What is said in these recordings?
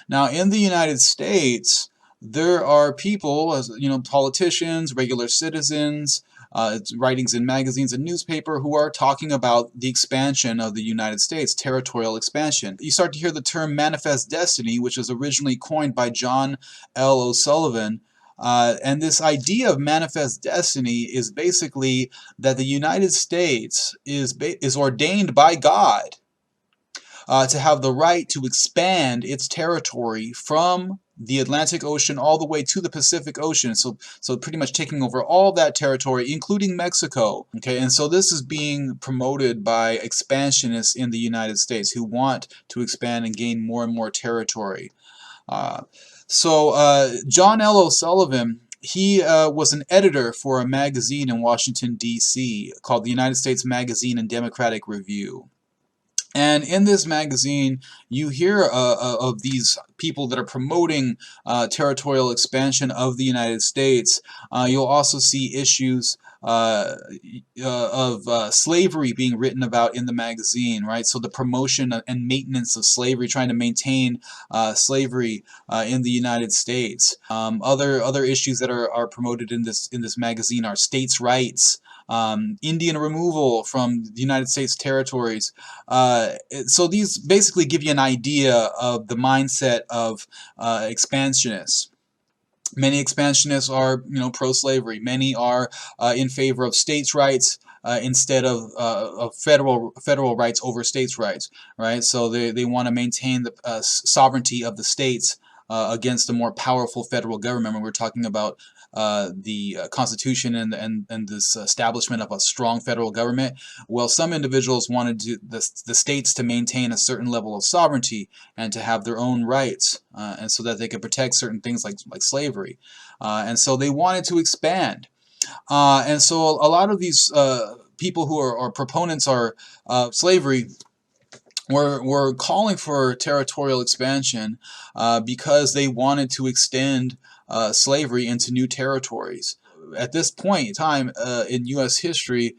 Now, in the United States, there are people, as you know, politicians, regular citizens, writings in magazines and newspaper who are talking about the expansion of the United States, territorial expansion. You start to hear the term manifest destiny, which was originally coined by John L. O'Sullivan. And this idea of manifest destiny is basically that the United States is ordained by God to have the right to expand its territory from the Atlantic Ocean all the way to the Pacific Ocean. So pretty much taking over all that territory, including Mexico. Okay, and so this is being promoted by expansionists in the United States who want to expand and gain more and more territory. Uh, John L. O'Sullivan, he was an editor for a magazine in Washington, D.C. called the United States Magazine and Democratic Review. And in this magazine, you hear of these people that are promoting territorial expansion of the United States. You'll also see issues of slavery being written about in the magazine, right? So the promotion and maintenance of slavery, trying to maintain slavery in the United States. Other issues that are promoted in this magazine are states' rights. Indian removal from the United States territories. So these basically give you an idea of the mindset of expansionists. Many expansionists are, pro-slavery. Many are in favor of states' rights instead of federal rights over states' rights, right? So they want to maintain the sovereignty of the states against a more powerful federal government. When we're talking about the Constitution and this establishment of a strong federal government. Well, some individuals wanted the states to maintain a certain level of sovereignty and to have their own rights, and so that they could protect certain things like slavery. And so they wanted to expand. And so a lot of these people who are proponents of slavery were calling for territorial expansion because they wanted to extend slavery into new territories. At this point in time in U.S. history,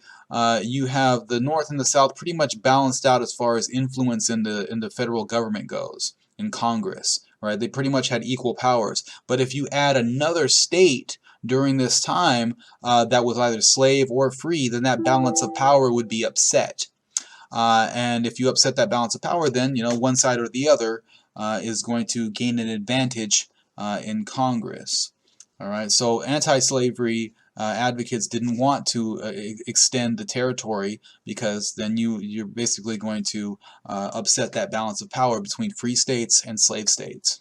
you have the North and the South pretty much balanced out as far as influence in the federal government goes, in Congress, right? They pretty much had equal powers. But if you add another state during this time that was either slave or free, then that balance of power would be upset. And if you upset that balance of power, then one side or the other is going to gain an advantage in Congress. All right, so anti-slavery advocates didn't want to extend the territory because then you're basically going to upset that balance of power between free states and slave states.